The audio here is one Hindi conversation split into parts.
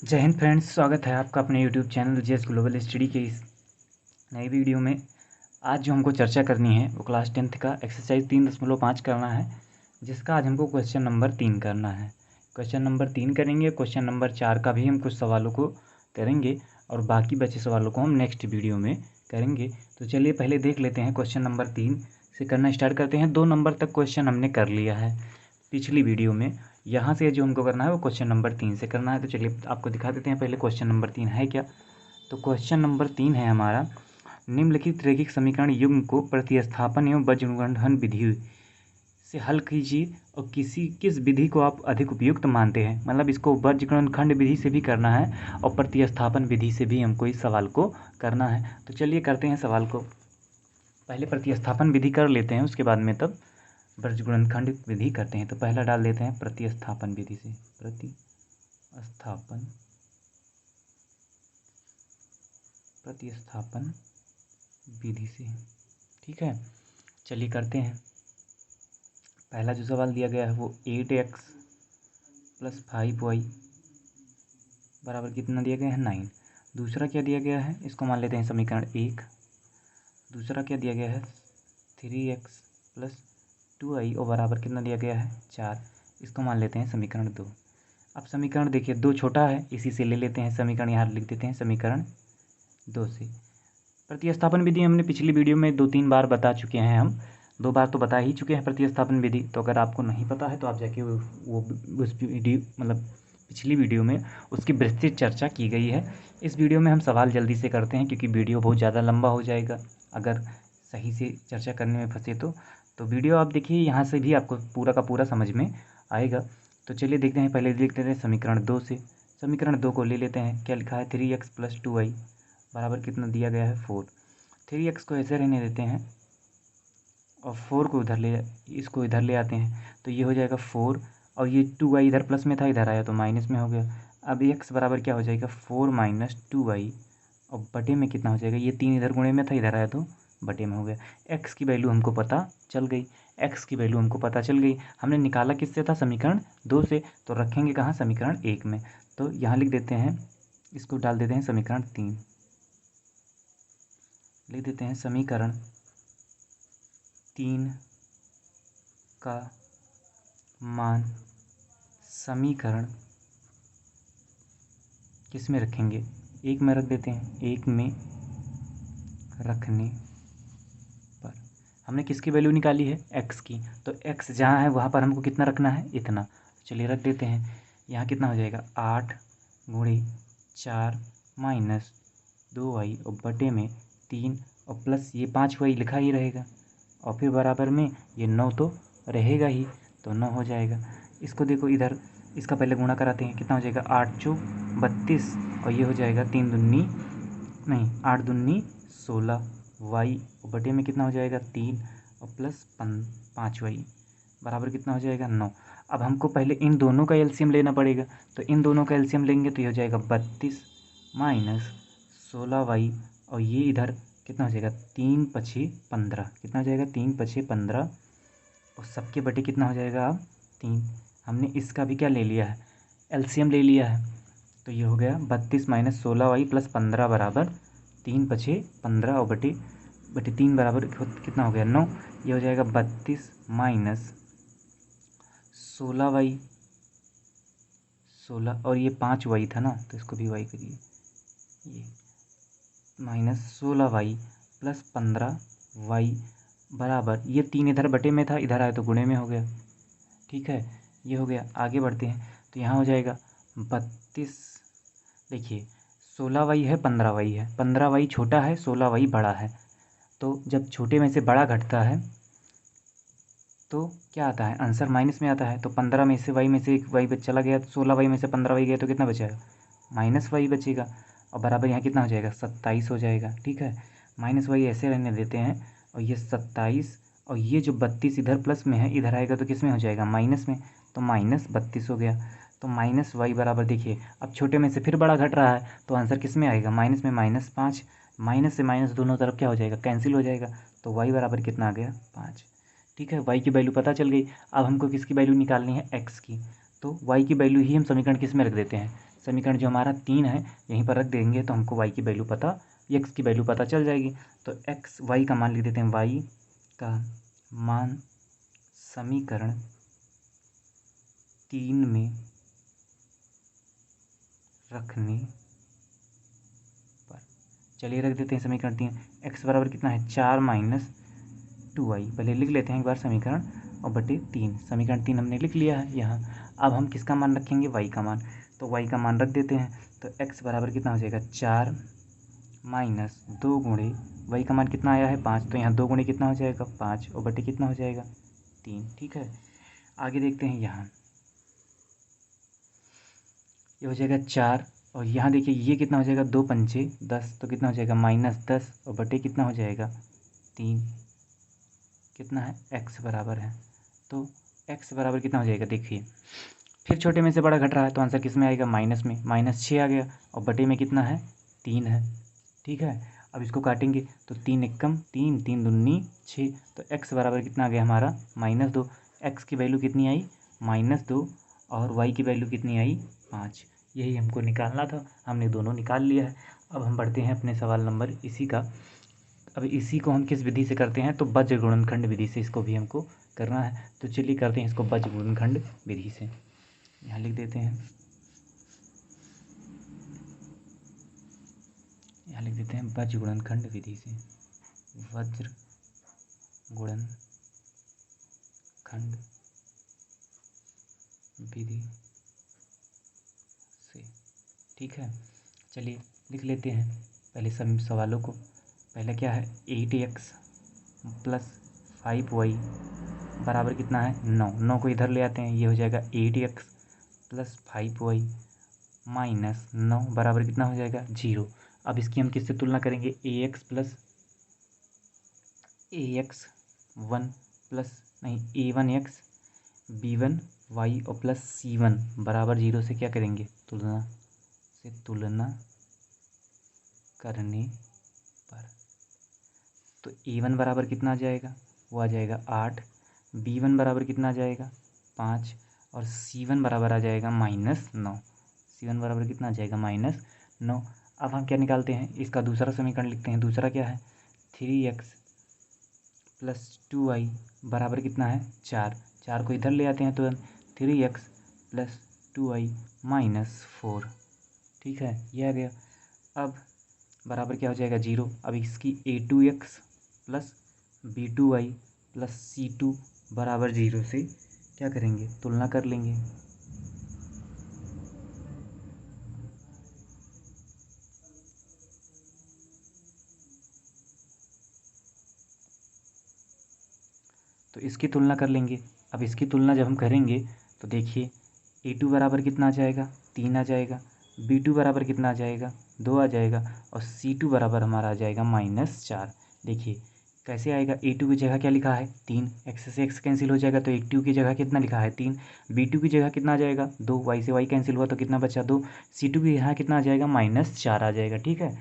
जय हिंद फ्रेंड्स, स्वागत है आपका अपने YouTube channel JS global study के इस नई वीडियो में। आज जो हमको चर्चा करनी है वो क्लास 10th का एक्सरसाइज 3.5 करना है, जिसका आज हमको क्वेश्चन नंबर 3 करना है। क्वेश्चन नंबर 3 करेंगे। क्वेश्चन नंबर 4 का भी हम कुछ सवालों को करेंगे और बाकी बचे सवालों को हम नेक्स्ट वीडियो में करेंगे। तो चलिए पहले देख लेते हैं। क्वेश्चन नंबर 3 से करना स्टार्ट करते हैं। 2 नंबर तक क्वेश्चन हमने कर लिया है पिछली वीडियो में। यहाँ से जो हमको करना है वो क्वेश्चन नंबर 3 से करना है। तो चलिए आपको दिखा देते हैं पहले क्वेश्चन नंबर 3 है क्या। तो क्वेश्चन नंबर 3 है हमारा, निम्नलिखित रैखिक समीकरण युग्म को प्रतिस्थापन एवं बीजगणन विधि से हल कीजिए और किस विधि को आप अधिक उपयुक्त मानते हैं। मतलब इसको बीजगणन विधि से भी करना है और प्रतिस्थापन विधि से भी हमको इस सवाल को करना है। तो चलिए करते हैं सवाल को। पहले प्रतिस्थापन विधि कर लेते हैं, उसके बाद में तब बीजगणन विधि करते हैं। तो पहला डाल देते हैं प्रतिस्थापन विधि से, प्रतिस्थापन विधि से। ठीक है, चलिए करते हैं। पहला जो सवाल दिया गया है वो 8x + 5y बराबर कितना दिया गया है 9। दूसरा क्या दिया गया है, इसको मान लेते हैं समीकरण 1। दूसरा क्या दिया गया है 3x + 2y और बराबर कितना दिया गया है 4। इसको मान लेते हैं समीकरण 2। अब समीकरण देखिए 2 छोटा है, इसी से ले लेते हैं समीकरण, यहाँ लिख देते हैं समीकरण 2 से। प्रतिस्थापन विधि हमने पिछली वीडियो में 2-3 बार बता चुके हैं। हम 2 बार तो बता ही चुके हैं प्रतिस्थापन विधि। तो अगर आपको नहीं पता है तो आप जाके वो उस वीडियो मतलब पिछली वीडियो में उसकी विस्तृत चर्चा की गई है। इस वीडियो में हम सवाल जल्दी से करते हैं क्योंकि वीडियो बहुत ज़्यादा लंबा हो जाएगा अगर सही से चर्चा करने में फंसे तो वीडियो आप देखिए, यहाँ से भी आपको पूरा का पूरा समझ में आएगा। तो चलिए देखते हैं। पहले लिख देते हैं समीकरण 2 से। समीकरण 2 को ले लेते हैं। क्या लिखा है 3x + 2y बराबर कितना दिया गया है 4। 3x को ऐसे रहने देते हैं और 4 को इसको इधर ले आते हैं। तो ये हो जाएगा 4 और ये 2y इधर प्लस में था, इधर आया तो माइनस में हो गया। अब x बराबर क्या हो जाएगा 4 - 2y और बटे में कितना हो जाएगा, ये 3 इधर गुणे में था, इधर आया तो बटे में हो गया। x की वैल्यू हमको पता चल गई। हमने निकाला किससे था, समीकरण 2 से। तो रखेंगे कहाँ, समीकरण 1 में। तो यहाँ लिख देते हैं, इसको डाल देते हैं समीकरण 3। लिख देते हैं समीकरण 3 का मान समीकरण किस में रखेंगे, 1 में रख देते हैं। 1 में रखने पर हमने किसकी वैल्यू निकाली है, x की। तो x जहाँ है वहाँ पर हमको कितना रखना है, इतना। चलिए रख देते हैं। यहाँ कितना हो जाएगा 8 × 4 - 2y और बटे में 3 और प्लस ये 5y लिखा ही रहेगा और फिर बराबर में ये 9 तो रहेगा ही, तो 9 हो जाएगा। इसको देखो इधर, इसका पहले गुणा कराते हैं। कितना हो जाएगा 8 × 4 = 32 और ये हो जाएगा 8 दूनी 16 y और बटे में कितना हो जाएगा 3 और प्लस 5y बराबर कितना हो जाएगा 9। अब हमको पहले इन दोनों का एलसीएम लेना पड़ेगा। तो इन दोनों का एलसीएम लेंगे तो ये हो जाएगा 32 - 16y और ये इधर कितना हो जाएगा 3 × 5 = 15। कितना हो जाएगा 3 × 5 = 15 और सबके बटे कितना हो जाएगा अब 3। हमने इसका भी क्या ले लिया है, एलसीएम ले लिया है। तो ये हो गया 32 - 16y + 15 बराबर 3 × 5 = 15 और बटे 3 बराबर कितना हो गया 9। ये हो जाएगा 32 - 16y 16 और ये 5y था ना, तो इसको भी y करिए। ये -16y + 15y बराबर ये 3 इधर बटे में था, इधर आया तो गुणे में हो गया। ठीक है, ये हो गया। आगे बढ़ते हैं। तो यहाँ हो जाएगा 32, देखिए 16y है 15y है, 15y छोटा है 16y बड़ा है। तो जब छोटे में से बड़ा घटता है तो क्या आता है, आंसर माइनस में आता है। तो 15 में से y में से एक y चला गया, तो 16y में से 15y गया तो कितना बचेगा, -y बचेगा और बराबर यहाँ कितना हो जाएगा 27 हो जाएगा। ठीक है, -y ऐसे रहने देते हैं और ये 27 और ये जो 32 इधर प्लस में है, इधर आएगा तो किस में हो जाएगा, माइनस में। तो -32 हो गया। तो -y बराबर देखिए, अब छोटे में से फिर बड़ा घट रहा है तो आंसर किस में आएगा, माइनस में। -5, माइनस से माइनस दोनों तरफ क्या हो जाएगा, कैंसिल हो जाएगा। तो y बराबर कितना आ गया 5। ठीक है, y की वैल्यू पता चल गई। अब हमको किसकी वैल्यू निकालनी है, x की। तो y की वैल्यू ही हम समीकरण किस में रख देते हैं, समीकरण जो हमारा 3 है यहीं पर रख देंगे तो हमको y की वैल्यू पता, x की वैल्यू पता चल जाएगी। तो y का मान लिख देते हैं, y का मान समीकरण 3 में रखने पर, चलिए रख देते हैं समीकरण 3। x बराबर कितना है, 4 माइनस 2y, पहले लिख लेते हैं एक बार समीकरण और बटे 3। समीकरण 3 हमने लिख लिया है यहाँ। अब हम किसका मान रखेंगे, y का मान। तो y का मान रख देते हैं, तो x बराबर कितना हो जाएगा, 4 माइनस 2 गुणे y का मान कितना आया है 5, तो यहाँ 2 गुणे कितना हो जाएगा 5 और बटे कितना हो जाएगा 3। ठीक है, आगे देखते हैं यहाँ, ये हो जाएगा 4 और यहाँ देखिए ये कितना हो जाएगा, 2 पंचे 10, तो कितना हो जाएगा -10 और बटे कितना हो जाएगा 3। कितना है, x बराबर है, तो x बराबर कितना हो जाएगा, देखिए फिर छोटे में से बड़ा घट रहा है तो आंसर किस में आएगा, माइनस में, -6 आ गया और बटे में कितना है 3 है। ठीक है, अब इसको काटेंगे तो 3 एकम 3, 3 दूनी 6, तो x बराबर कितना आ गया हमारा -2। x की वैल्यू कितनी आई, -2 और y की वैल्यू कितनी आई 5। यही हमको निकालना था, हमने दोनों निकाल लिया है। अब हम बढ़ते हैं अपने सवाल नंबर इसी का। अब इसी को हम किस विधि से करते हैं, तो बज्र गुणनखंड विधि से इसको भी हमको करना है। तो चलिए करते हैं इसको बज्र गुणनखंड विधि से। यहाँ लिख देते हैं, यहाँ लिख देते हैं वज्र गुणनखंड विधि से, वज्र गुणनखंड विधि से। ठीक है, चलिए लिख लेते हैं पहले सभी सवालों को। पहले क्या है, 8x प्लस 5y बराबर कितना है 9, 9 को इधर ले आते हैं, ये हो जाएगा 8x प्लस 5y माइनस 9 बराबर कितना हो जाएगा 0। अब इसकी हम किससे तुलना करेंगे, ax प्लस ax1 प्लस नहीं a1x b1y और प्लस c1 बराबर 0 से क्या करेंगे, तुलना करने पर। तो a1 बराबर कितना आ जाएगा, वो आ जाएगा 8, b1 बराबर कितना आ जाएगा 5 और c1 बराबर आ जाएगा -9। c1 बराबर कितना आ जाएगा -9। अब हम क्या निकालते हैं, इसका दूसरा समीकरण लिखते हैं। दूसरा क्या है, 3x प्लस 2y बराबर कितना है 4, 4 को इधर ले आते हैं तो 3x प्लस 2y माइनस 4। ठीक है, ये आ गया। अब बराबर क्या हो जाएगा 0। अब इसकी a2x plus b2y plus c2 बराबर 0 से क्या करेंगे, तुलना कर लेंगे। तो इसकी तुलना कर लेंगे। अब इसकी तुलना जब हम करेंगे तो देखिए a2 बराबर कितना आ जाएगा 3 आ जाएगा, b2 बराबर कितना आ जाएगा 2 आ जाएगा और c2 बराबर हमारा आ जाएगा -4। देखिए कैसे आएगा, a2 की जगह क्या लिखा है 3, x से x कैंसिल हो जाएगा तो a2 की जगह कितना लिखा है 3, b2 की जगह कितना आ जाएगा 2, y से y कैंसिल हुआ तो कितना बचा 2, c2 की यहाँ कितना आ जाएगा -4 आ जाएगा। ठीक है,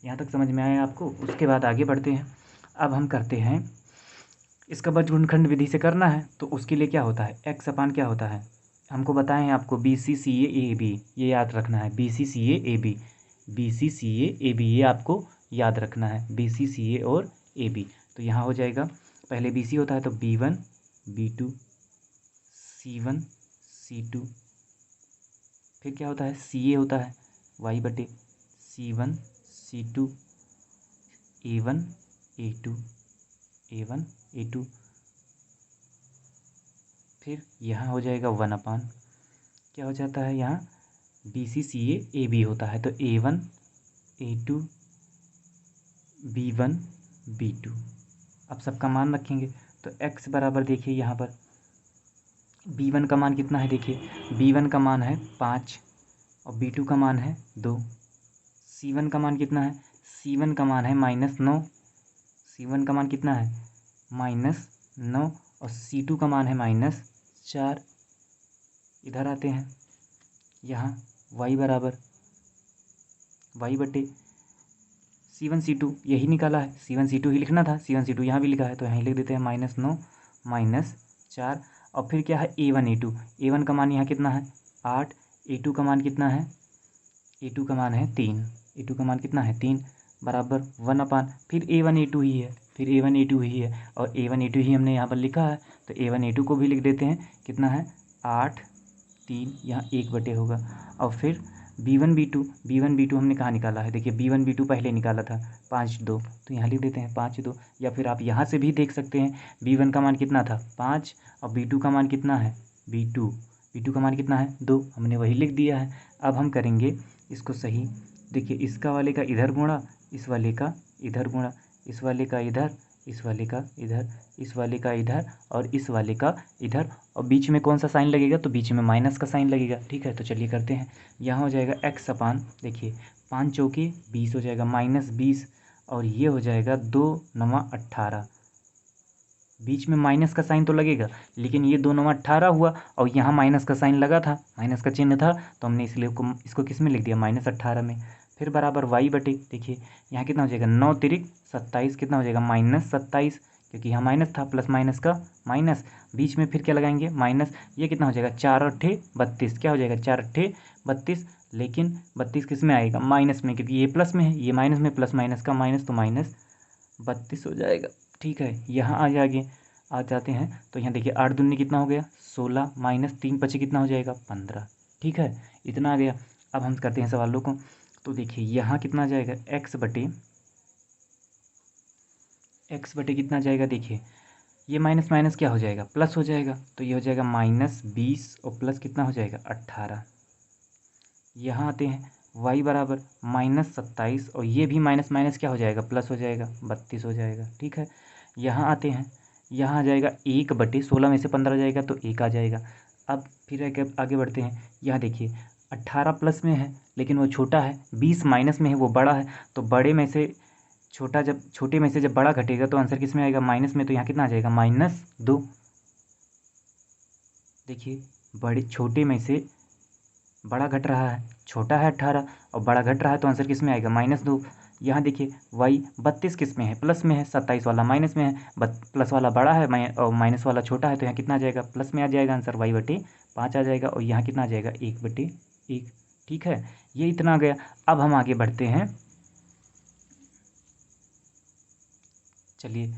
यहाँ तक समझ में आया आपको। उसके बाद आगे बढ़ते हैं। अब हम करते हैं इसका बज्र गुणनखंड विधि से करना है तो उसके लिए क्या होता है, x अपान क्या होता है, हमको बताएं आपको BCCA AB, ये याद रखना है, BCCA AB ये आपको याद रखना है, BCCA और AB। तो यहाँ हो जाएगा, पहले BC होता है तो B1 B2 C1 C2, फिर क्या होता है CA होता है y बटे C1 C2 A1 A2, फिर यहाँ हो जाएगा 1 अपान क्या हो जाता है, यहाँ BCCA AB होता है तो A1 A2 B1 B2। अब सबका मान रखेंगे तो x बराबर देखिए यहाँ पर B1 का मान कितना है, देखिए B1 का मान है 5 और B2 का मान है 2। C1 का मान कितना है, C1 का मान है -9, C1 का मान कितना है -9 और C2 का मान है -4। इधर आते हैं, यहाँ y बराबर y बटे C1 C2 यही निकाला है, C1 C2 ही लिखना था, C1 C2 यहाँ भी लिखा है तो यहाँ लिख देते हैं -9 -4। और फिर क्या है A1 A2 का मान यहाँ कितना है 8, A2 का मान कितना है A2 का मान है 3, A2 का मान कितना है 3 बराबर 1/, फिर A1 A2 ही है, फिर A1 A2 ही है और A1 A2 ही हमने यहाँ पर लिखा है, तो A1 A2 को भी लिख देते हैं। कितना है 8 3, यहाँ 1/, होगा। और फिर B1 B2 हमने कहाँ निकाला है, देखिए B1 B2 पहले निकाला था 5 2, तो यहाँ लिख देते हैं 5 2। या फिर आप यहाँ से भी देख सकते हैं, B1 का मान कितना था 5 और B2 का मान कितना है B2 का मान कितना है 2, हमने वही लिख दिया है। अब हम करेंगे इसको सही। देखिए इसका वाले का इधर गुणा, इस वाले का इधर गुणा, इस वाले का इधर, इस वाले का इधर, इस वाले का इधर और इस वाले का इधर, और बीच में कौन सा साइन लगेगा, तो बीच में माइनस का साइन लगेगा। ठीक है, तो चलिए करते हैं। यहाँ हो जाएगा x अपान, देखिए 5 चौके 20 हो जाएगा -20, और ये हो जाएगा 2 9 18। बीच में माइनस का साइन तो लगेगा, लेकिन ये 2 9 18 हुआ और यहाँ माइनस का साइन लगा था, माइनस का चिन्ह था, तो हमने इसलिए इसको किस में लिख दिया -18 में। फिर बराबर y बटे, देखिए यहाँ कितना हो जाएगा 9 तिरिक 27, कितना हो जाएगा -27, क्योंकि यहाँ माइनस था, प्लस माइनस का माइनस, बीच में फिर क्या लगाएंगे माइनस, ये कितना हो जाएगा 4 8 32, क्या हो जाएगा 4 8 32, लेकिन 32 किस में आएगा माइनस में, क्योंकि ये प्लस में है, ये माइनस में, प्लस माइनस का माइनस, तो -32 हो जाएगा। ठीक है, यहाँ आ जाते हैं, तो यहाँ देखिए 8 दूनी कितना हो गया 16, -3 बचे कितना हो जाएगा 15। ठीक है, इतना आ गया। अब हम करते हैं सवालों को, तो देखिए यहाँ कितना जाएगा x बटे कितना जाएगा, देखिए ये माइनस माइनस क्या हो जाएगा प्लस हो जाएगा, तो ये हो जाएगा -20 और प्लस कितना हो जाएगा 18। यहाँ आते हैं y बराबर -27 और ये भी माइनस माइनस क्या हो जाएगा प्लस हो जाएगा 32 हो जाएगा। ठीक है, यहाँ आते हैं, यहाँ आ जाएगा 1/16 में से 15 जाएगा तो 1 आ जाएगा। अब फिर आगे बढ़ते हैं, यहाँ देखिए 18 प्लस में है लेकिन वो छोटा है, 20 माइनस में है वो बड़ा है, तो बड़े में से छोटे में से जब बड़ा घटेगा तो आंसर किस में आएगा माइनस में, तो यहाँ कितना आ जाएगा -2। देखिए छोटे में से बड़ा घट रहा है, छोटा है 18 और बड़ा घट रहा है, तो आंसर किस में आएगा -2। यहाँ देखिए y 32 किस में है प्लस में है, 27 वाला माइनस में है, प्लस वाला बड़ा है और माइनस वाला छोटा है, तो यहाँ कितना आ जाएगा प्लस में आ जाएगा आंसर y/5 आ जाएगा, और यहाँ कितना आ जाएगा 1/1। ठीक है, ये इतना आ गया। अब हम आगे बढ़ते हैं, चलिए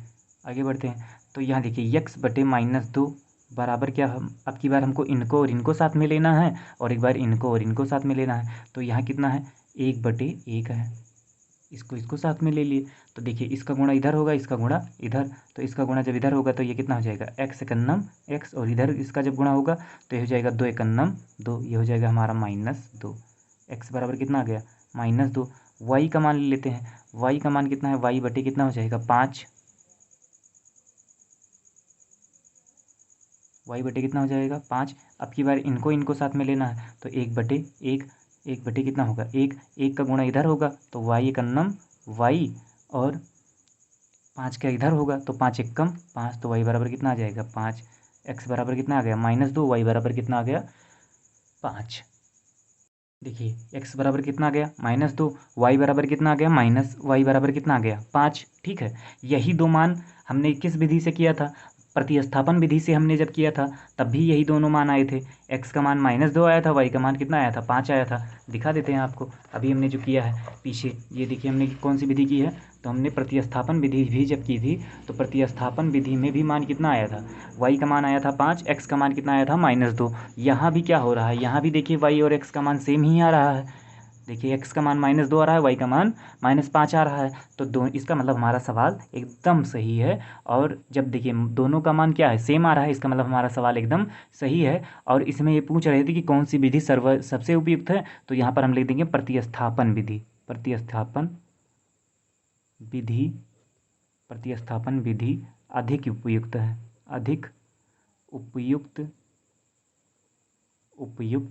आगे बढ़ते हैं, तो यहाँ देखिए x/-2 बराबर क्या, हम अब की बार हमको इनको और इनको साथ में लेना है और एक बार इनको और इनको साथ में लेना है, तो यहाँ कितना है 1/1 है, इसको साथ में ले लिए, तो देखिए इसका गुणा इधर होगा, इसका गुणा इधर, तो इसका गुणा जब इधर होगा तो ये कितना हो जाएगा x और इधर इसका जब गुणा होगा तो ये हो जाएगा 2 ये हो जाएगा हमारा -2। x बराबर कितना आ गया -2। y का मान ले लेते हैं, y का मान कितना है, y बटे कितना हो जाएगा 5, y बटे कितना हो जाएगा 5। अब की बार इनको साथ में लेना है, तो 1/1, 1 बटे कितना होगा 1 का गुणा इधर होगा तो y और 5 का इधर होगा तो 5 1 कम 5, तो y बराबर कितना आ जाएगा 5। x बराबर कितना आ गया -2, y बराबर कितना आ गया 5। देखिए x बराबर कितना आ गया -2, y बराबर कितना आ गया y बराबर कितना आ गया 5। ठीक है, यही दो मान हमने किस विधि से किया था, प्रतिस्थापन विधि से हमने जब किया था तब भी यही दोनों मान आए थे, x का मान -2 आया था, y का मान कितना आया था 5 आया था। दिखा देते हैं आपको, अभी हमने जो किया है पीछे, ये देखिए हमने कौन सी विधि की है, तो हमने प्रतिस्थापन विधि भी जब की थी तो प्रतिस्थापन विधि में भी मान कितना आया था, y का मान आया था 5, x का मान कितना आया था -2। यहाँ भी क्या हो रहा है, यहाँ भी देखिए y और x का मान सेम ही आ रहा है, देखिए x का मान -2 आ रहा है, y का मान -5 आ रहा है, तो इसका मतलब हमारा सवाल एकदम सही है। और जब देखिए दोनों का मान क्या है सेम आ रहा है, इसका मतलब हमारा सवाल एकदम सही है। और इसमें ये पूछ रहे थे कि कौन सी विधि सबसे उपयुक्त है, तो यहाँ पर हम लिख देंगे प्रतिस्थापन विधि, प्रतिस्थापन विधि अधिक उपयुक्त है, अधिक उपयुक्त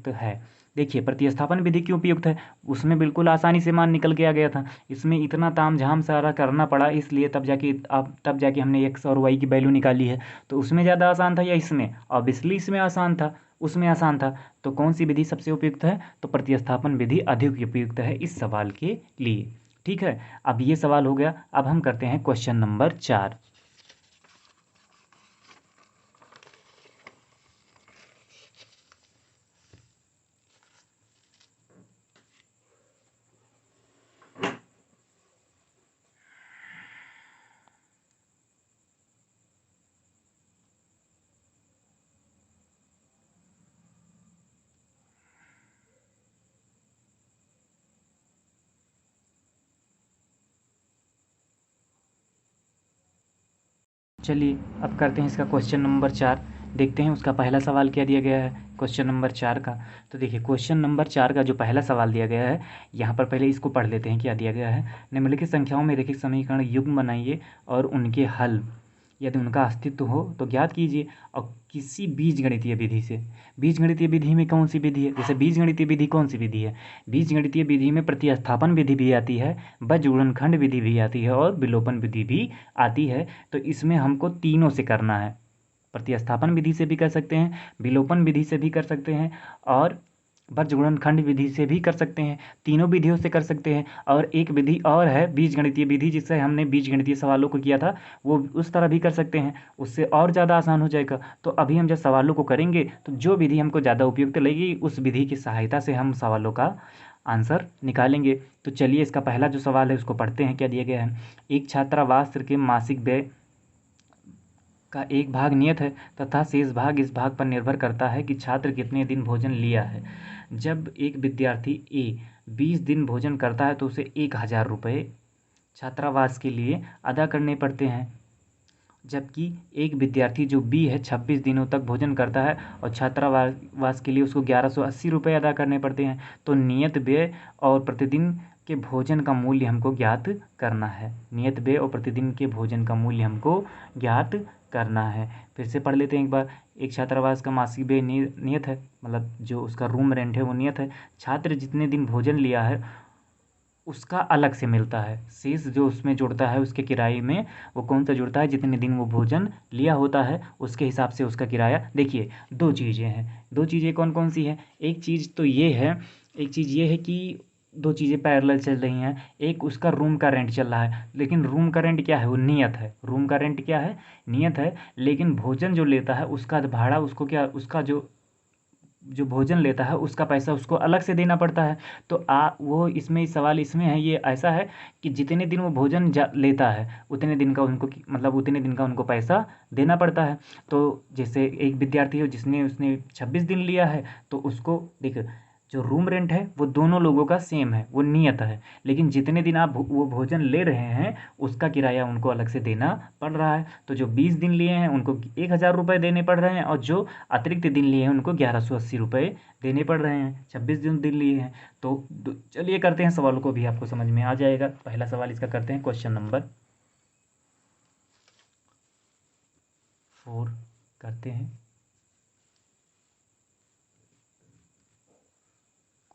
है। देखिए प्रतिस्थापन विधि क्यों उपयुक्त है, उसमें बिल्कुल आसानी से मान निकल के आ गया था, इसमें इतना तामझाम सारा करना पड़ा, इसलिए तब जाके हमने x और y की वैल्यू निकाली है। तो उसमें ज़्यादा आसान था या इसमें, ऑब्वियसली इसमें आसान था, उसमें आसान था, तो कौन सी विधि सबसे उपयुक्त है, तो प्रतिस्थापन विधि अधिक उपयुक्त है इस सवाल के लिए। ठीक है, अब ये सवाल हो गया। अब हम करते हैं क्वेश्चन नंबर 4। चलिए अब करते हैं इसका क्वेश्चन नंबर 4। देखते हैं उसका पहला सवाल क्या दिया गया है क्वेश्चन नंबर 4 का। तो देखिए क्वेश्चन नंबर 4 का जो पहला सवाल दिया गया है, यहाँ पर पहले इसको पढ़ लेते हैं क्या दिया गया है। निम्नलिखित संख्याओं में रैखिक समीकरण युग्म बनाइए और उनके हल यदि उनका अस्तित्व हो तो ज्ञात कीजिए। और किसी बीजगणितीय विधि से, बीजगणितीय विधि में कौन सी विधि है, जैसे बीजगणितीय विधि कौन सी विधि है, बीजगणितीय विधि में प्रतिस्थापन विधि भी आती है, बजगुणनखंड विधि भी आती है और विलोपन विधि भी आती है। तो इसमें हमको तीनों से करना है, प्रतिस्थापन विधि से भी कर सकते हैं, विलोपन विधि से भी कर सकते हैं और बजगुणनखंड विधि से भी कर सकते हैं। तीनों विधियों से कर सकते हैं। और एक विधि और है बीजगणितीय विधि, जिससे हमने बीजगणितीय सवालों को किया था, वो उस तरह भी कर सकते हैं, उससे और ज़्यादा आसान हो जाएगा। तो अभी हम जब सवालों को करेंगे तो जो विधि हमको ज़्यादा उपयुक्त लगेगी उस विधि की सहायता से हम सवालों का आंसर निकालेंगे। तो चलिए इसका पहला जो सवाल है उसको पढ़ते हैं। क्या दिया गया है, एक छात्रावास के मासिक व्यय का एक भाग नियत है तथा शेष भाग इस भाग पर निर्भर करता है कि छात्र कितने दिन भोजन लिया है। जब एक विद्यार्थी ए 20 दिन भोजन करता है तो उसे 1000 रुपये छात्रावास के लिए अदा करने पड़ते हैं, जबकि एक विद्यार्थी जो बी है 26 दिनों तक भोजन करता है और छात्रावास के लिए उसको 1180 रुपये अदा करने पड़ते हैं। तो नियत व्यय और प्रतिदिन के भोजन का मूल्य हमको ज्ञात करना है। नियत व्यय और प्रतिदिन के भोजन का मूल्य हमको ज्ञात करना है। फिर से पढ़ लेते हैं एक बार। एक छात्रावास का मासिक व्यय नियत है, मतलब जो उसका रूम रेंट है वो नियत है। छात्र जितने दिन भोजन लिया है उसका अलग से मिलता है, शेष जो उसमें जुड़ता है उसके किराए में वो कौन सा जुड़ता है, जितने दिन वो भोजन लिया होता है उसके हिसाब से उसका किराया। देखिए दो चीज़ें हैं, दो चीज़ें कौन कौन सी हैं, एक चीज़ तो ये है, एक चीज़ ये है कि दो चीज़ें पैरेलल चल रही हैं। एक उसका रूम का रेंट चल रहा है, लेकिन रूम का रेंट क्या है, वो नियत है। रूम का रेंट क्या है, नियत है। लेकिन भोजन जो लेता है उसका भाड़ा, उसको क्या, उसका जो भोजन लेता है उसका पैसा उसको अलग से देना पड़ता है। तो वो इसमें सवाल इसमें है, ये ऐसा है कि जितने दिन वो भोजन लेता है उतने दिन का उनको, मतलब उतने दिन का उनको पैसा देना पड़ता है। तो जैसे एक विद्यार्थी हो जिसने उसने 26 दिन लिया है तो उसको देख, जो रूम रेंट है वो दोनों लोगों का सेम है, वो नियत है। लेकिन जितने दिन आप वो भोजन ले रहे हैं उसका किराया उनको अलग से देना पड़ रहा है। तो जो 20 दिन लिए हैं उनको 1000 रुपये देने पड़ रहे हैं और जो अतिरिक्त दिन लिए हैं उनको 1180 रुपये देने पड़ रहे हैं। 26 दिन लिए हैं। तो चलिए करते हैं सवालों को, भी आपको समझ में आ जाएगा। पहला सवाल इसका करते हैं, क्वेश्चन नंबर 4 करते हैं।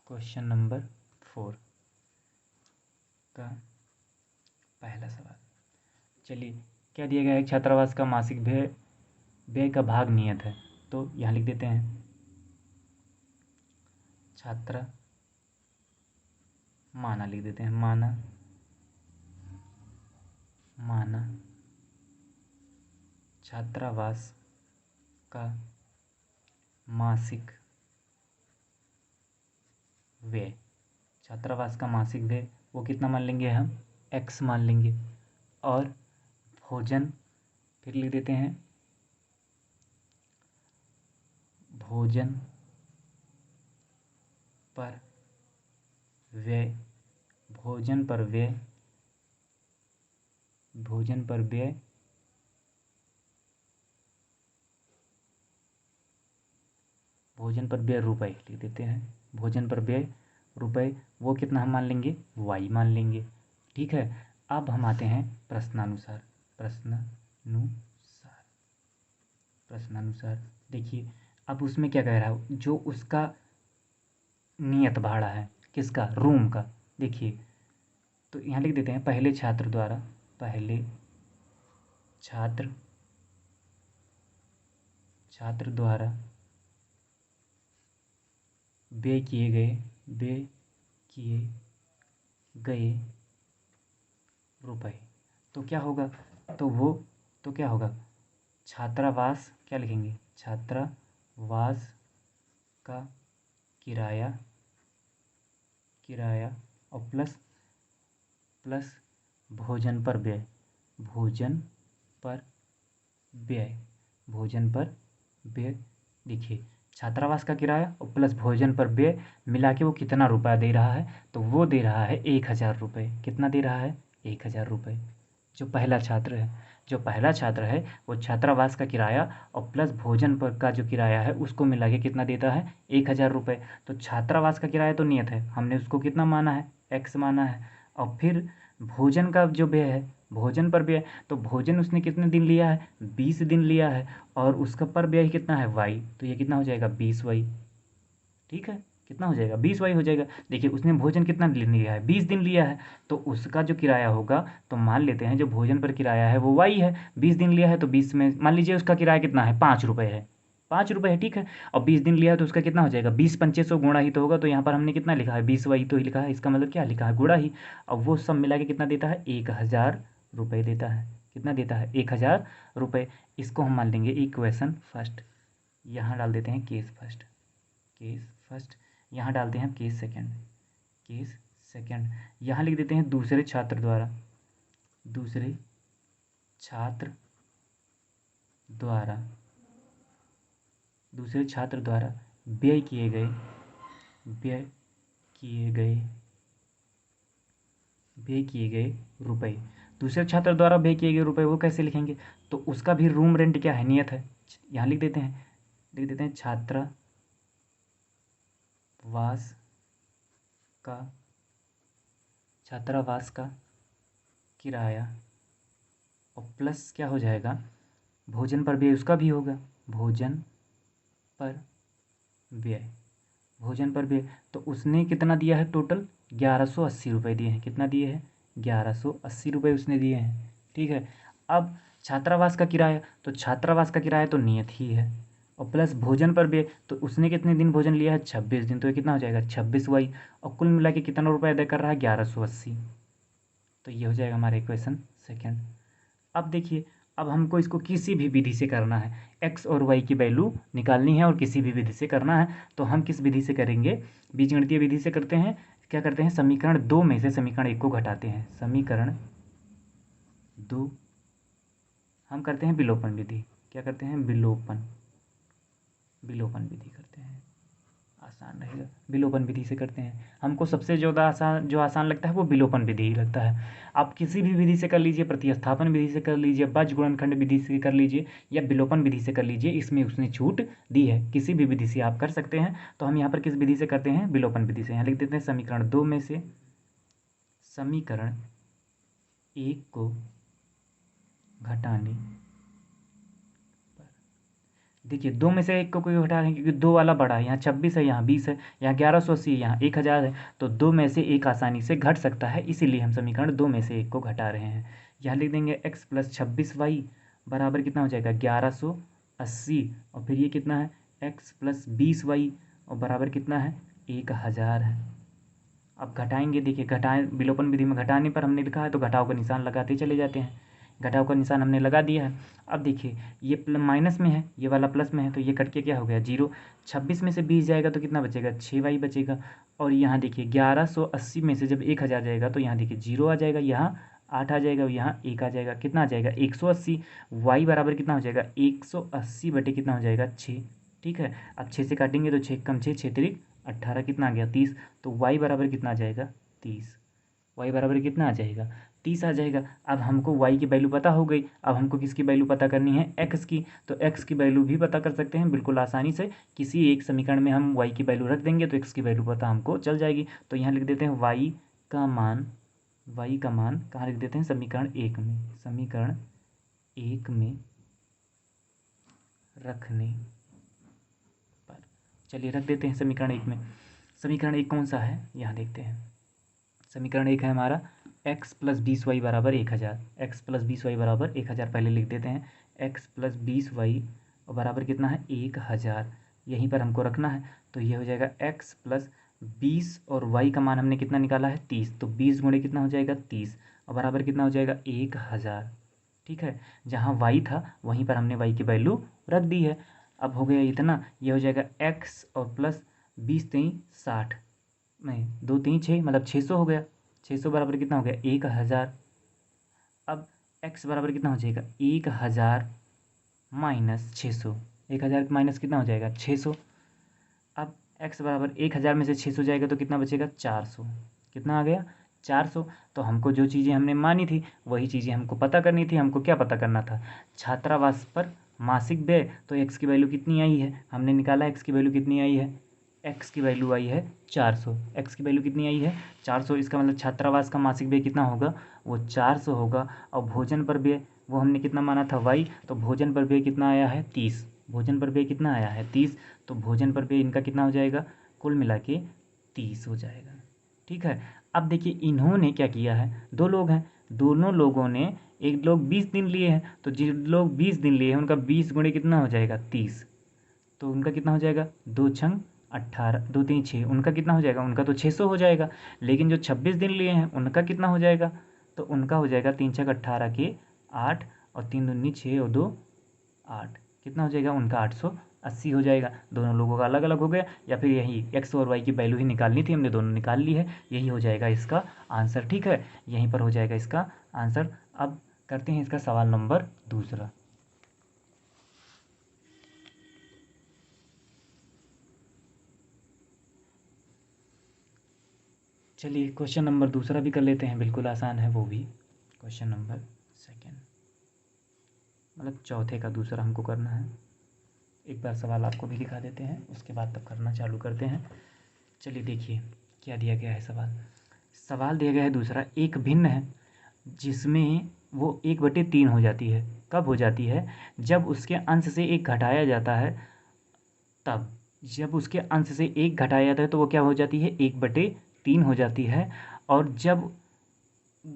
क्वेश्चन नंबर 4 का पहला सवाल, चलिए क्या दिया गया है, एक छात्रावास का मासिक व्यय का भाग नियत है। तो यहाँ लिख देते हैं छात्रा, माना लिख देते हैं, माना छात्रावास का मासिक व्यय, छात्रावास का मासिक व्यय वो कितना मान लेंगे हम, x मान लेंगे। और भोजन फिर लिख देते हैं, भोजन पर व्यय, भोजन पर व्यय, भोजन पर व्यय भोजन पर व्यय रुपये लिख देते हैं। भोजन पर व्यय रुपये वो कितना हम मान लेंगे, y मान लेंगे। ठीक है। अब हम आते हैं प्रश्नानुसार, प्रश्नानुसार देखिए अब उसमें क्या कह रहा है, जो उसका नियत भाड़ा है किसका, रूम का। देखिए तो यहाँ लिख देते हैं, पहले छात्र द्वारा व्यय किए गए रुपए। तो क्या होगा, तो क्या होगा, छात्रावास क्या लिखेंगे, छात्रावास का किराया और प्लस भोजन पर व्यय। देखिए छात्रावास का किराया और प्लस भोजन पर व्यय मिला के वो कितना रुपया दे रहा है, तो वो दे रहा है 1000 रुपये। कितना दे रहा है, 1000 रुपये, जो पहला छात्र है। जो पहला छात्र है वो छात्रावास का किराया और प्लस भोजन पर का जो किराया है उसको मिला के कितना देता है, 1000 रुपये। तो छात्रावास का किराया तो नियत है, हमने उसको कितना माना है, x माना है। और फिर भोजन का जो व्यय है, भोजन पर व्यय, तो भोजन उसने कितने दिन लिया है, 20 दिन लिया है, और उसका पर व्यय कितना है, y, तो ये कितना हो जाएगा, 20y। ठीक है, कितना हो जाएगा, 20y हो जाएगा। देखिए उसने भोजन कितना दिन लिया है, 20 दिन लिया है, तो उसका जो किराया होगा, तो मान लेते हैं जो भोजन पर किराया है वो y है, 20 दिन लिया है तो 20 में मान लीजिए उसका किराया कितना है, 5 रुपये है, 5 रुपये है, ठीक है। और 20 दिन लिया है तो उसका कितना हो जाएगा, 20×500 गुणा ही तो होगा, तो यहाँ पर हमने कितना लिखा है, 20y तो ही लिखा है, इसका मतलब क्या लिखा है, गुणा ही। अब वो सब मिला के कितना देता है, 1000 रुपये देता है। कितना देता है, 1000 रुपये। इसको हम मान लेंगे इक्वेशन फर्स्ट, यहाँ डाल देते हैं केस फर्स्ट, केस फर्स्ट, यहाँ डालते हैं केस सेकंड, केस सेकंड, यहाँ लिख देते हैं दूसरे छात्र द्वारा, दूसरे छात्र द्वारा, दूसरे छात्र द्वारा व्यय किए गए, व्यय किए गए, व्यय किए गए रुपए। दूसरे छात्र द्वारा व्यय किए गए रुपए वो कैसे लिखेंगे, तो उसका भी रूम रेंट क्या है, नियत है, यहाँ लिख देते हैं, लिख देते हैं छात्रावास का, छात्रावास का किराया और प्लस क्या हो जाएगा, भोजन पर व्यय उसका भी होगा, भोजन पर व्यय, भोजन पर व्यय। तो उसने कितना दिया है, टोटल 1180 रुपये दिए हैं, कितना दिए हैं, 1180 रुपये उसने दिए हैं। ठीक है, अब छात्रावास का किराया, तो छात्रावास का किराया तो नियत ही है, और प्लस भोजन पर व्यय, तो उसने कितने दिन भोजन लिया है, 26 दिन, तो ये कितना हो जाएगा, 26y, और कुल मिला के कितना रुपये अदा कर रहा है, 1180। तो ये हो जाएगा हमारा इक्वेशन सेकेंड। अब देखिए, अब हमको इसको किसी भी विधि से करना है, x और y की वैल्यू निकालनी है और किसी भी विधि से करना है। तो हम किस विधि से करेंगे, बीजगणितीय विधि से करते हैं। क्या करते हैं, समीकरण 2 में से समीकरण 1 को घटाते हैं, समीकरण 2 हम करते हैं विलोपन विधि। क्या करते हैं, विलोपन, विलोपन विधि करते हैं, आसान रहेगा, विलोपन विधि से करते हैं। हमको सबसे ज़्यादा आसान, जो आसान लगता है वो विलोपन विधि ही लगता है। आप किसी भी विधि से कर लीजिए, प्रतिस्थापन विधि से कर लीजिए, बीज गुणनखंड विधि से कर लीजिए, या विलोपन विधि से कर लीजिए, इसमें उसने छूट दी है, किसी भी विधि से आप कर सकते हैं। तो हम यहाँ पर किस विधि से करते हैं, विलोपन विधि से। यहाँ लिख देते हैं समीकरण 2 में से समीकरण 1 को घटाने, देखिए 2 में से 1 को कोई हटा रहे हैं क्योंकि 2 वाला बड़ा है, यहाँ 26 है, यहाँ 20 है, यहाँ 1180 है, यहाँ 1000 है, तो 2 में से 1 आसानी से घट सकता है, इसीलिए हम समीकरण 2 में से 1 को घटा रहे हैं। यहाँ लिख देंगे x + 26y बराबर कितना हो जाएगा, 1180, और फिर ये कितना है, x + 20y और बराबर कितना है, 1000 है। अब घटाएंगे, देखिए घटाएं, विलोपन विधि में घटाने पर हमने लिखा है तो घटाव का निशान लगाते चले जाते हैं, घटाव का निशान हमने लगा दिया है। अब देखिए ये माइनस में है, ये वाला प्लस में है, तो ये कट के क्या हो गया, 0। 26 में से 20 जाएगा तो कितना बचेगा, 6y बचेगा। और यहाँ देखिए 1180 में से जब 1000 जाएगा तो यहाँ देखिए 0 आ जाएगा, यहाँ 8 आ जाएगा, यहाँ 1 आ जाएगा, कितना आ जाएगा, 180। y बराबर कितना हो जाएगा, 180 बटे कितना हो जाएगा, 6। ठीक है, अब 6 से काटेंगे तो 6 कम 6, 6 तिरिक 18, कितना आ गया, 30। तो y बराबर कितना आ जाएगा, 30। y बराबर कितना आ जाएगा, 30 आ जाएगा। अब हमको y की वैल्यू पता हो गई, अब हमको किसकी वैल्यू पता करनी है, x की। तो x की वैल्यू भी पता कर सकते हैं बिल्कुल आसानी से, किसी एक समीकरण में हम y की वैल्यू रख देंगे तो x की वैल्यू पता हमको चल जाएगी। तो यहाँ लिख देते हैं y का मान, y का मान कहाँ लिख देते हैं, समीकरण 1 में, समीकरण 1 में रखने पर, चलिए रख देते हैं समीकरण 1 में। समीकरण 1 कौन सा है, यहाँ देखते हैं, समीकरण 1 है हमारा x + 20y बराबर 1000, x + 20y बराबर 1000, पहले लिख देते हैं x + 20y बराबर कितना है, 1000, यहीं पर हमको रखना है। तो ये हो जाएगा x + 20 और y का मान हमने कितना निकाला है, 30, तो 20 गुणे कितना हो जाएगा, 30, और बराबर कितना हो जाएगा, 1000। ठीक है, जहाँ y था वहीं पर हमने y की वैल्यू रख दी है। अब हो गया इतना, ये हो जाएगा x और प्लस 20 3 60, नहीं 2 3 6 मतलब 600 हो गया, 600 बराबर कितना हो गया, 1000। अब x बराबर कितना हो जाएगा, 1000 माइनस 600, 1000 माइनस कितना हो जाएगा, 600। अब x बराबर 1000 में से 600 जाएगा तो कितना बचेगा, 400, कितना आ गया, 400। तो हमको जो चीज़ें हमने मानी थी वही चीज़ें हमको पता करनी थी। हमको क्या पता करना था? छात्रावास पर मासिक व्यय। तो एक्स की वैल्यू कितनी आई है? हमने निकाला एक्स की वैल्यू कितनी आई है? एक्स की वैल्यू आई है 400। एक्स की वैल्यू कितनी आई है? 400। इसका मतलब छात्रावास का मासिक व्यय कितना होगा? वो 400 होगा। और भोजन पर व्यय वो हमने कितना माना था? वाई। तो भोजन पर व्यय कितना आया है? 30। भोजन पर व्यय कितना आया है? 30। तो भोजन पर व्यय इनका कितना हो जाएगा? कुल मिला के 30 हो जाएगा। ठीक है। अब देखिए इन्होंने क्या किया है, दो लोग हैं, दोनों लोगों ने, एक लोग 20 दिन लिए हैं, तो जिन लोग 20 दिन लिए हैं उनका 20 गुणे कितना हो जाएगा? 30। तो उनका कितना हो जाएगा? 2×18, 2×3=6। उनका कितना हो जाएगा? उनका तो 600 हो जाएगा। लेकिन जो 26 दिन लिए हैं उनका कितना हो जाएगा? तो उनका हो जाएगा 3×6=18 के 8 और 3×2=6 और 2 8। कितना हो जाएगा? उनका 880 हो जाएगा। दोनों लोगों का अलग अलग हो गया, या फिर यही एक्स और वाई की वैल्यू ही निकालनी थी, हमने दोनों निकाल ली है। यही हो जाएगा इसका आंसर। ठीक है, यहीं पर हो जाएगा इसका आंसर। अब करते हैं इसका सवाल नंबर दूसरा। चलिए क्वेश्चन नंबर दूसरा भी कर लेते हैं, बिल्कुल आसान है वो भी। क्वेश्चन नंबर सेकंड, मतलब चौथे का दूसरा हमको करना है। एक बार सवाल आपको भी दिखा देते हैं, उसके बाद तब करना चालू करते हैं। चलिए देखिए क्या दिया गया है सवाल। सवाल दिया गया है दूसरा, एक भिन्न है जिसमें वो 1/3 हो जाती है। कब हो जाती है? जब उसके अंश से एक घटाया जाता है तब। जब उसके अंश से एक घटाया जाता है तो वो क्या हो जाती है? 1/3 हो जाती है। और जब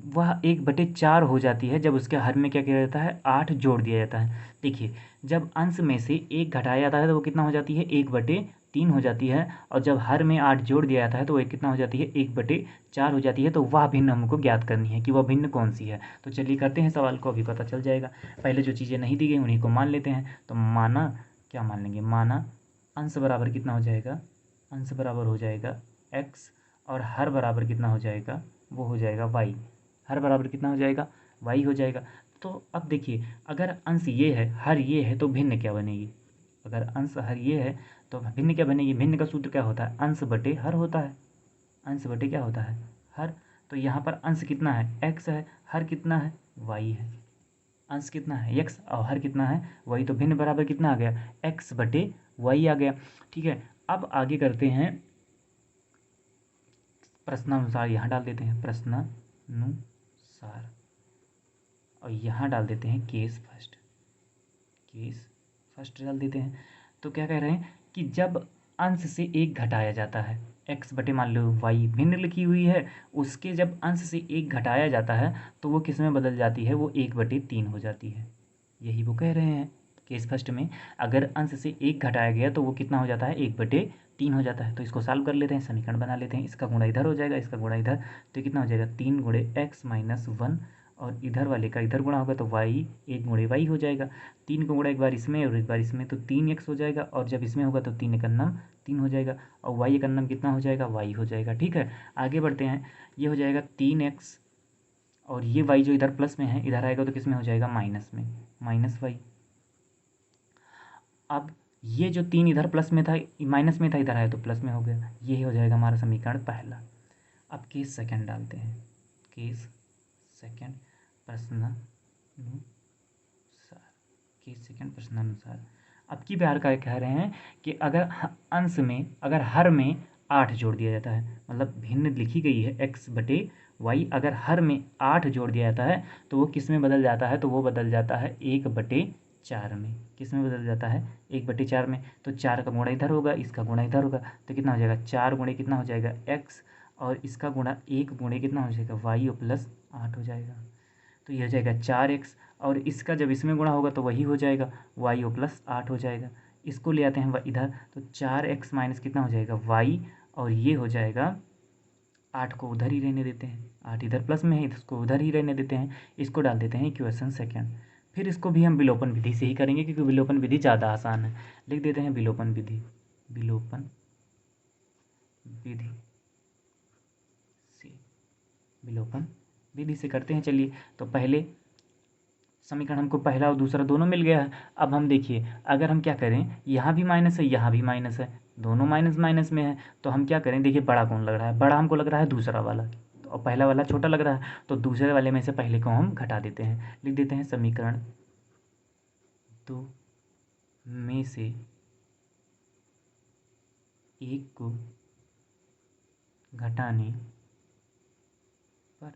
वह 1/4 हो जाती है, जब उसके हर में क्या किया जाता है? 8 जोड़ दिया जाता है। देखिए जब अंश में से एक घटाया जाता है तो वो कितना हो जाती है? 1/3 हो जाती है। और जब हर में 8 जोड़ दिया जाता है तो वो कितना हो जाती है? 1/4 हो जाती है। तो वह भिन्न हमको ज्ञात करनी है कि वह भिन्न कौन सी है। तो चलिए करते हैं सवाल को, अभी पता चल जाएगा। पहले जो चीज़ें नहीं दी गई उन्हीं को मान लेते हैं। तो माना, क्या मान लेंगे? माना अंश बराबर कितना हो जाएगा? अंश बराबर हो जाएगा x, और हर बराबर कितना हो जाएगा? वो हो जाएगा y। हर बराबर कितना हो जाएगा? y हो जाएगा। तो अब देखिए अगर अंश ये है, हर ये है, तो भिन्न क्या बनेगी? अगर अंश हर ये है तो भिन्न क्या बनेगी? भिन्न का सूत्र क्या होता है? अंश बटे हर होता है। अंश बटे क्या होता है? हर। तो यहाँ पर अंश कितना है? x है, हर कितना है? y है। अंश कितना है? x और हर कितना है? y। तो भिन्न बराबर कितना आ गया? x/y आ गया। ठीक है, अब आगे करते हैं प्रश्नानुसार। यहाँ डाल देते हैं प्रश्नानुसार, और यहाँ डाल देते हैं केस फर्स्ट। केस फर्स्ट डाल देते हैं। तो क्या कह रहे हैं कि जब अंश से एक घटाया जाता है, x बटे मान लो y भिन्न लिखी हुई है, उसके जब अंश से एक घटाया जाता है तो वो किस में बदल जाती है? वो 1/3 हो जाती है। यही वो कह रहे हैं केस फर्स्ट में। अगर अंश से एक घटाया गया तो वो कितना हो जाता है? 1/3 हो जाता है। तो इसको सॉल्व कर लेते हैं, समीकरण बना लेते हैं। इसका गुणा इधर हो जाएगा, इसका गुणा इधर, तो कितना हो जाएगा? 3x-1, और इधर वाले का इधर गुणा होगा तो y 1 × y हो जाएगा। 3 को गुणा एक बार इसमें और एक बार इसमें, तो 3x हो जाएगा। और जब इसमें होगा तो 3×3 हो जाएगा, और y कितना हो जाएगा? y हो जाएगा। ठीक है, आगे बढ़ते हैं। ये हो जाएगा 3x, और ये y जो इधर प्लस में है इधर आएगा तो किस में हो जाएगा? माइनस में, -y। अब ये जो 3 इधर प्लस में था, माइनस में था, इधर आया तो प्लस में हो गया। ये हो जाएगा हमारा समीकरण पहला। अब केस सेकंड डालते हैं। केस सेकंड प्रश्नानुसार। केस सेकंड प्रश्नानुसार। अब की बार का कह रहे हैं कि अगर अंश में, अगर हर में 8 जोड़ दिया जाता है, मतलब भिन्न लिखी गई है x/y, अगर हर में 8 जोड़ दिया जाता है तो वो किस में बदल जाता है? तो वो बदल जाता है 1/4 में। किस में बदल जाता है? 1/4 में। तो 4 का गुणा इधर होगा, इसका गुणा इधर होगा, तो कितना हो जाएगा? 4 गुणे कितना हो जाएगा? x, और इसका गुणा 1 गुणे कितना हो जाएगा? y, और प्लस 8 हो जाएगा। तो ये हो जाएगा 4x, और इसका जब इसमें गुणा होगा तो वही हो जाएगा y, और प्लस 8 हो जाएगा। इसको ले आते हैं इधर, तो 4x माइनस कितना हो जाएगा? y, और ये हो जाएगा 8 को उधर ही रहने देते हैं, 8 इधर प्लस में है, इसको उधर ही रहने देते हैं। इसको डाल देते हैं इक्वेशन सेकंड। फिर इसको भी हम विलोपन विधि से ही करेंगे क्योंकि विलोपन विधि ज़्यादा आसान है। लिख देते हैं विलोपन विधि। विलोपन विधि से, विलोपन विधि से करते हैं। चलिए, तो पहले समीकरण हमको पहला और दूसरा दोनों मिल गया है। अब हम देखिए अगर हम क्या करें, यहाँ भी माइनस है, यहाँ भी माइनस है, दोनों माइनस माइनस में है, तो हम क्या करें? देखिए बड़ा कौन लग रहा है? बड़ा हमको लग रहा है दूसरा वाला, तो और पहला वाला छोटा लग रहा है तो दूसरे वाले में से पहले को हम घटा देते हैं। लिख देते हैं समीकरण 2 में से एक को घटाने पर,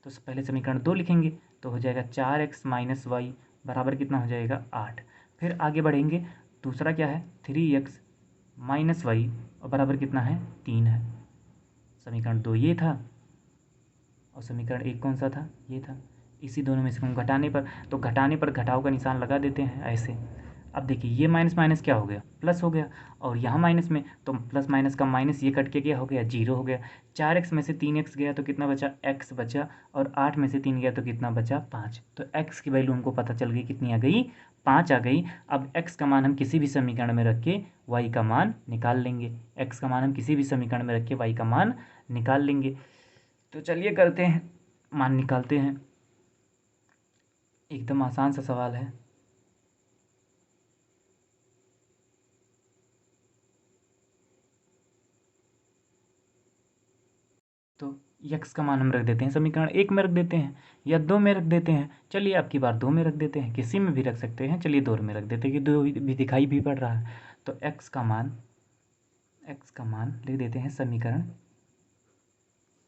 तो पहले समीकरण 2 लिखेंगे तो हो जाएगा 4x माइनस वाई बराबर कितना हो जाएगा 8। फिर आगे बढ़ेंगे, दूसरा क्या है 3x माइनस वाई और बराबर कितना है 3 है। समीकरण 2 ये था और समीकरण 1 कौन सा था, ये था। इसी दोनों में से हम घटाने पर, तो घटाने पर घटाव का निशान लगा देते हैं ऐसे। अब देखिए ये माइनस माइनस क्या हो गया, प्लस हो गया, और यहाँ माइनस में तो प्लस माइनस का माइनस ये कट के क्या हो गया, 0 हो गया। 4x में से 3x गया तो कितना बचा, x बचा, और 8 में से 3 गया तो कितना बचा, 5। तो x की वैल्यू हमको पता चल गई, कितनी आ गई, 5 आ गई। अब x का मान हम किसी भी समीकरण में रख के y का मान निकाल लेंगे। x का मान हम किसी भी समीकरण में रख के y का मान निकाल लेंगे। तो चलिए करते हैं, मान निकालते हैं। एकदम आसान सा सवाल है। तो x का मान हम रख देते हैं समीकरण 1 में रख देते हैं या 2 में रख देते हैं। चलिए अब की बार 2 में रख देते हैं, किसी में भी रख सकते हैं। चलिए 2 में रख देते हैं कि 2 भी दिखाई भी पड़ रहा है। तो x का मान लिख देते हैं समीकरण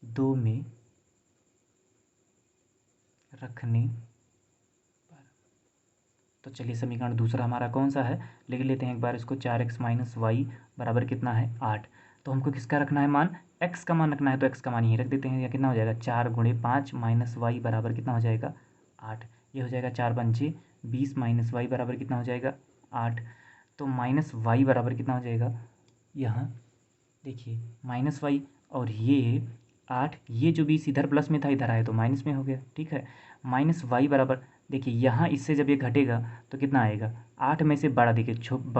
2 में रखने पर। तो चलिए समीकरण दूसरा हमारा कौन सा है, लिख लेते हैं एक बार इसको। 4x माइनस वाई बराबर कितना है 8। तो हमको किसका रखना है मान, x का मान रखना है, तो x का मान यहीं रख देते हैं। या कितना हो जाएगा 4 गुणे 5 माइनस वाई बराबर कितना हो जाएगा 8। ये हो जाएगा 4 पंचे 20 माइनस वाई बराबर कितना हो जाएगा 8। तो माइनस वाई बराबर कितना हो जाएगा, यहाँ देखिए माइनस वाई और ये 8, ये जो 20 इधर प्लस में था इधर आया तो माइनस में हो गया, ठीक है। माइनस वाई बराबर देखिए यहाँ इससे जब ये घटेगा तो कितना आएगा, 8 में से बड़ा, देखिए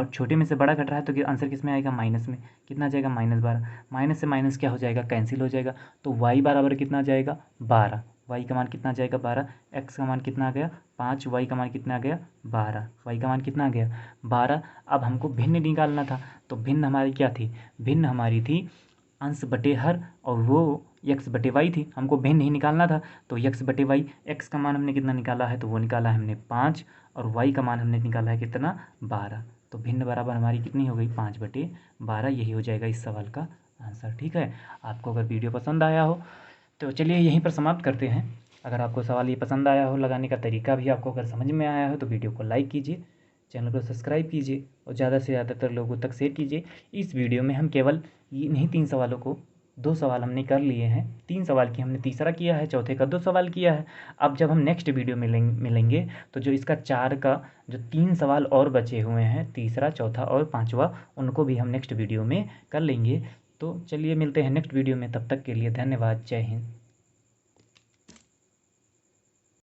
छोटे में से बड़ा घट रहा है तो आंसर किस में आएगा, माइनस में। कितना आ जाएगा -12। माइनस से माइनस क्या हो जाएगा, कैंसिल हो जाएगा। तो y बराबर कितना आ जाएगा 12। y का मान कितना आ जाएगा 12। x का मान कितना आ गया 5, y का मान कितना आ गया 12। y का मान कितना आ गया 12। अब हमको भिन्न निकालना था, तो भिन्न हमारी क्या थी, भिन्न हमारी थी अंश बटे हर, और वो x बटे वाई थी। हमको भिन्न ही निकालना था तो x बटे वाई। x का मान हमने कितना निकाला है, तो वो निकाला है हमने 5, और y का मान हमने निकाला है कितना 12। तो भिन्न बराबर हमारी कितनी हो गई 5 बटे 12। यही हो जाएगा इस सवाल का आंसर, ठीक है। आपको अगर वीडियो पसंद आया हो तो चलिए यहीं पर समाप्त करते हैं। अगर आपको सवाल ये पसंद आया हो, लगाने का तरीका भी आपको अगर समझ में आया हो, तो वीडियो को लाइक कीजिए, चैनल को सब्सक्राइब कीजिए और ज़्यादा से ज़्यादातर लोगों तक शेयर कीजिए। इस वीडियो में हम केवल इन्हीं 3 सवालों को, 2 सवाल हमने कर लिए हैं, 3 सवाल की हमने तीसरा किया है, चौथे का 2 सवाल किया है। अब जब हम नेक्स्ट वीडियो मिलेंगे तो जो इसका 4 का जो 3 सवाल और बचे हुए हैं, तीसरा, चौथा और 5वां, उनको भी हम नेक्स्ट वीडियो में कर लेंगे। तो चलिए मिलते हैं नेक्स्ट वीडियो में, तब तक के लिए धन्यवाद, जय हिंद।